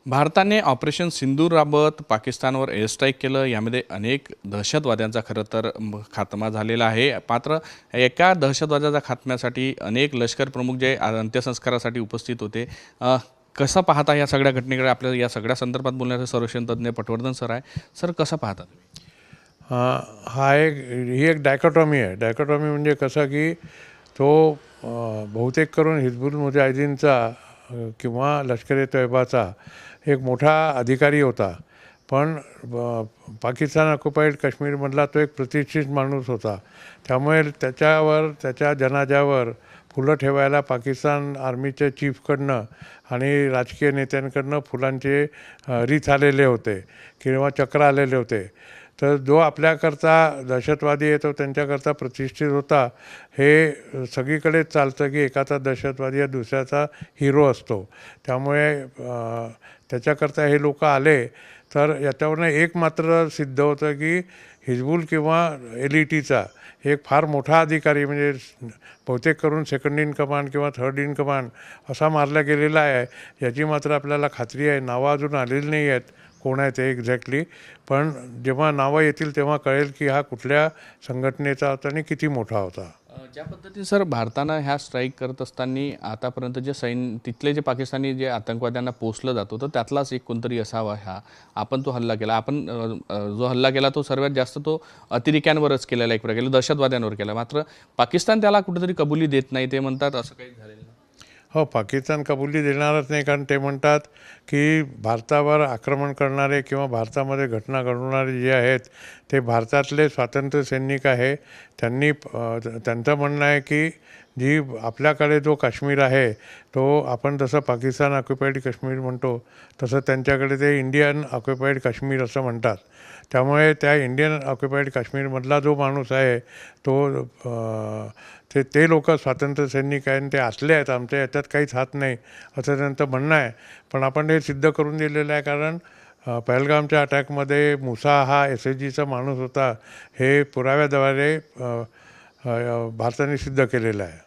भारताने ऑपरेशन सिंदूर राबवत पाकिस्तानवर एअर स्ट्राईक केलं. यामध्ये अनेक दहशतवाद्यांचा खरं तर खात्मा झालेला आहे. मात्र एका दहशतवाद्याच्या खात्म्यासाठी अनेक लष्कर प्रमुख जे अंत्यसंस्कारासाठी उपस्थित होते. कसं पाहता या सगळ्या घटनेकडे? आपल्याला या सगळ्या संदर्भात बोलण्याचे संरक्षण तज्ज्ञ पटवर्धन सर आहे. सर, कसं पाहता तुम्ही? ही एक डायकोटॉमी आहे. डायकोटॉमी म्हणजे कसं की तो बहुतेक करून हिजबुल मुजाहिदीनचा किंवा लष्कर-ए तैयबाचा एक मोठा अधिकारी होता, पण पाकिस्तान ऑक्युपाईड काश्मीरमधला तो एक प्रतिष्ठित माणूस होता. त्यामुळे त्याच्या जनाजावर फुलं ठेवायला पाकिस्तान आर्मीच्या चीफकडनं आणि राजकीय नेत्यांकडनं फुलांचे रीत आलेले होते किंवा चक्र आलेले होते. तर जो आपल्याकरता दहशतवादी आहे तो त्यांच्याकरता प्रतिष्ठित होता. हे सगळीकडेच चालतं की एकाचा दहशतवादी हा दुसऱ्याचा हिरो असतो. त्यामुळे त्याच्याकरता हे लोक आले. तर याच्यावरनं एक मात्र सिद्ध होतं की हिजबुल किंवा LETचा एक फार मोठा अधिकारी, म्हणजे बहुतेक करून सेकंड इन कमांड किंवा थर्ड इन कमांड असा मारला गेलेला आहे. याची मात्र आपल्याला खात्री आहे. नावं अजून आलेली नाही आहेत कोण आहे ते एक्झॅक्टली, पण जेव्हा नावं येतील तेव्हा कळेल की हा कुठल्या संघटनेचा होता आणि किती मोठा होता. ज्या पद्धतीने सर भारतानं ह्या स्ट्राईक करत असताना आतापर्यंत जे तिथले जे पाकिस्तानी जे आतंकवाद्यांना पोचलं जात होतं त्यातलाच एक कोणतरी असावा. आपण तो हल्ला केला. आपण जो हल्ला केला तो सर्वात जास्त तो अतिरेक्यांवरच केलेला, एक प्रकारे दहशतवाद्यांवर केला. मात्र पाकिस्तान त्याला कुठेतरी कबुली देत नाही. ते म्हणतात असं काही झालेलं नाही. हो, पाकिस्तान कबुली देणारच नाही, कारण ते म्हणतात की भारतावर आक्रमण करणारे किंवा भारतामध्ये घटना घडवणारे जे आहेत ते भारतातले स्वातंत्र्य सैनिक आहे. त्यांचं म्हणणं आहे की जी आपल्याकडे जो काश्मीर आहे तो आपण जसं पाकिस्तान ऑक्युपाईड काश्मीर म्हणतो तसं त्यांच्याकडे ते इंडियन ऑक्युपाईड काश्मीर असं म्हणतात. त्यामुळे त्या इंडियन ऑक्युपाईड काश्मीरमधला जो माणूस आहे तो ते लोक स्वातंत्र्य सैनिक आहेत, ते असले आहेत, आमच्या याच्यात काहीच हात नाही असं त्यांचं म्हणणं आहे. पण आपण हे सिद्ध करून दिलेलं आहे, कारण पहलगामच्या अटॅकमध्ये मुसा हा SAGचा माणूस होता हे पुराव्याद्वारे भारताने सिद्ध केलेलं आहे.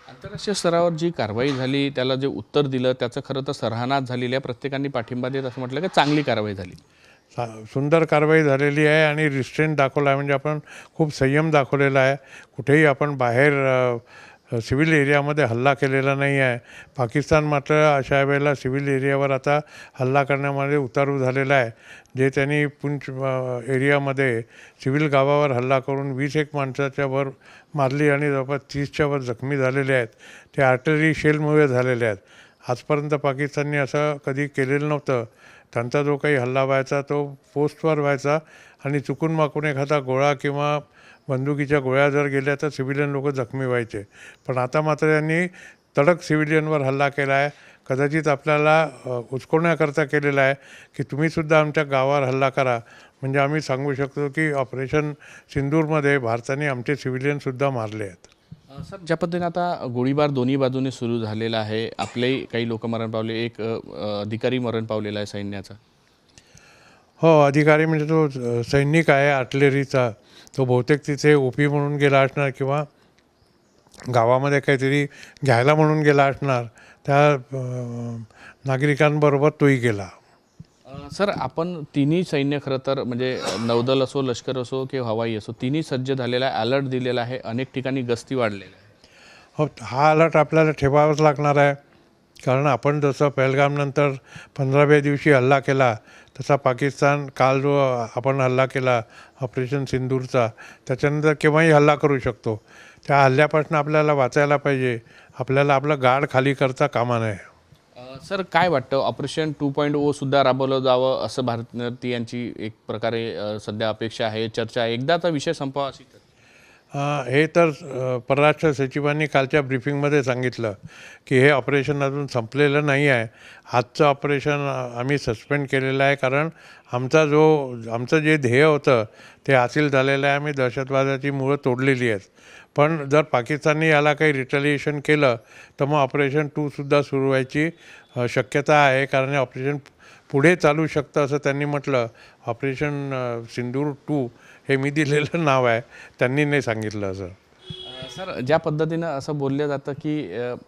आंतरराष्ट्रीय स्तरावर जी कारवाई झाली, त्याला जे उत्तर दिलं त्याचं खरं तर सराहना झालेली आहे. प्रत्येकाने पाठिंबा देत असं म्हटलं की चांगली कारवाई झाली. सुंदर कारवाई झालेली आहे आणि रिस्ट्रेंट दाखवला आहे. म्हणजे आपण खूप संयम दाखवलेला आहे. कुठेही आपण बाहेर सिव्हिल एरियामध्ये हल्ला केलेला नाही आहे. पाकिस्तान मात्र अशा वेळेला सिव्हिल एरियावर आता हल्ला करण्यामध्ये उतारू झालेला आहे. जे त्यांनी पुंछ एरियामध्ये सिव्हिल गावावर हल्ला करून 20 माणसाच्या वर मारली आणि जवळपास 30च्या वर जखमी झालेले आहेत. ते आर्टरी शेलमुळे झालेले आहेत. आजपर्यंत पाकिस्तानने असं कधी केलेलं नव्हतं. त्यांचा जो काही हल्ला व्हायचा तो पोस्टवर व्हायचा आणि चुकून माकून एखादा गोळा किंवा बंदुकीच्या गोळ्या जर गेल्या तर सिव्हिलियन लोक जखमी व्हायचे. पण आता मात्र यांनी तडक सिव्हिलियनवर हल्ला केला आहे. कदाचित आपल्याला उचकवण्याकरता केलेला आहे की तुम्हीसुद्धा आमच्या गावावर हल्ला करा. म्हणजे आम्ही सांगू शकतो की ऑपरेशन सिंदूरमध्ये भारताने आमचे सिव्हिलियनसुद्धा मारले आहेत. सर, ज्या पद्धतीने आता गोळीबार दोन्ही बाजूने सुरू झालेला आहे, आपले काही लोक मरण पावले, एक अधिकारी मरण पावलेला आहे सैन्याचा. हो, अधिकारी म्हणजे तो सैनिक आहे आर्टिलरीचा. तो बहुतेक तिथे OP म्हणून गेला असणार किंवा गावामध्ये काहीतरी घ्यायला म्हणून गेला असणार. त्या नागरिकांबरोबर तोही गेला. सर, आपण तिन्ही सैन्य खरं तर म्हणजे नौदल असो, लष्कर असो किंवा हवाई असो, तिन्ही सज्ज झालेला आहे, अलर्ट दिलेला आहे, अनेक ठिकाणी गस्ती वाढलेल्या आहे. हो, हा अलर्ट आपल्याला ठेवावाच लागणार आहे. कारण आपण जसं पहलगामनंतर 15व्या दिवशी हल्ला केला तसा पाकिस्तान काल जो आपण हल्ला केला ऑपरेशन सिंदूरचा, त्याच्यानंतर केव्हाही हल्ला करू शकतो. त्या हल्ल्यापासून आपल्याला वाचायला पाहिजे. आपल्याला आपलं गाड खाली करता कामा नये. सर, काय वाटतं, ऑपरेशन 2.0 सुद्धा राबवलं जावं असं भारतीयांची एक प्रकारे सध्या अपेक्षा आहे, चर्चा आहे. एकदाचा विषय संपवा अशी हे तर परराष्ट्र सचिवांनी कालच्या ब्रीफिंगमध्ये सांगितलं की हे ऑपरेशन अजून संपलेलं नाही आहे. आजचं ऑपरेशन आम्ही सस्पेंड केलेलं आहे, कारण आमचं जे ध्येय होतं ते हासिल झालेलं आहे. आम्ही दहशतवादाची मुळं तोडलेली आहेत. पण जर पाकिस्तानने याला काही रिटॅलिएशन केलं तर मग ऑपरेशन 2सुद्धा सुरू व्हायची शक्यता आहे, कारण हे ऑपरेशन पुढे चालू शकतं असं त्यांनी म्हटलं. ऑपरेशन सिंदूर 2 हे मी दिलेलं नाव आहे, त्यांनी नाही सांगितलं असं. सर, ज्या पद्धतीनं असं बोललं जातं की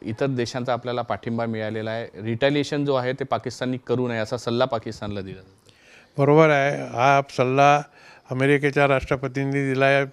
इतर देशांचा आपल्याला पाठिंबा मिळालेला आहे, रिटॅलिएशन जो आहे ते पाकिस्ताननी करू नये असा सल्ला पाकिस्तानला दिला जातो. बरोबर आहे. हा सल्ला अमेरिकेच्या राष्ट्रपतींनी दिला आहे,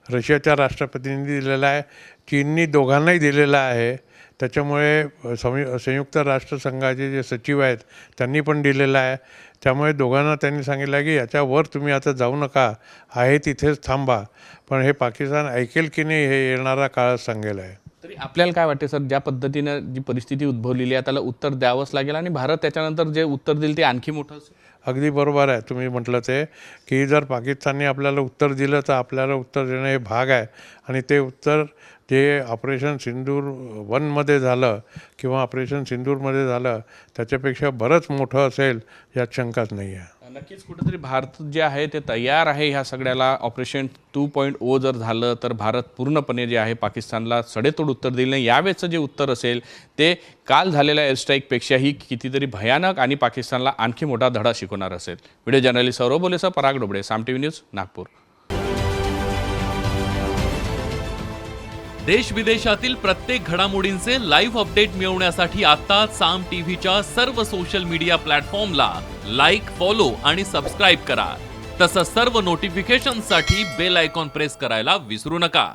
रशियाच्या राष्ट्रपतींनी दिलेला आहे, चीननी दोघांनाही दिलेला आहे. त्याच्यामुळे संयुक्त राष्ट्रसंघाचे जे सचिव आहेत त्यांनी पण दिलेला आहे. त्यामुळे दोघांना त्यांनी सांगितलं की याच्यावर तुम्ही आता जाऊ नका, आहे तिथेच थांबा. पण हे पाकिस्तान ऐकेल की नाही हे येणारा काळच सांगेल आहे. तरी आपल्याला काय वाटते सर, ज्या पद्धतीनं जी परिस्थिती उद्भवलेली आहे त्याला उत्तर द्यावंच लागेल आणि भारत त्याच्यानंतर जे उत्तर देईल ते आणखी मोठं असेल. अगदी बरोबर आहे तुम्ही म्हटलं ते, की जर पाकिस्तानने आपल्याला उत्तर दिलं तर आपल्याला उत्तर देणं हे भाग आहे. आणि ते उत्तर जे ऑपरेशन सिंदूर 1मध्ये झालं किंवा ऑपरेशन सिंदूरमध्ये झालं त्याच्यापेक्षा बरंच मोठं असेल यात शंकाच नाही आहे. नक्कीच कुठेतरी भारत जे आहे ते तयार आहे ह्या सगळ्याला. ऑपरेशन 2.0 जर झालं तर भारत पूर्णपणे जे आहे पाकिस्तानला सडेतोड उत्तर दिलं नाही. यावेळेचं जे उत्तर असेल ते काल झालेल्या एअर स्ट्राईकपेक्षाही कितीतरी भयानक आणि पाकिस्तानला आणखी मोठा धडा शिकवणार असेल. व्हिडिओ जर्नलिस्ट सौरभ बोलेसह पराग डोबळे, साम टीव्ही न्यूज, नागपूर. देश विदेशातील प्रत्येक घडामोडींचे लाईव्ह अपडेट मिळवण्यासाठी आता साम टीव्हीच्या सर्व सोशल मीडिया प्लॅटफॉर्मला लाईक, फॉलो आणि सबस्क्राईब करा. तसंच सर्व नोटिफिकेशनसाठी बेल आयकॉन प्रेस करायला विसरू नका.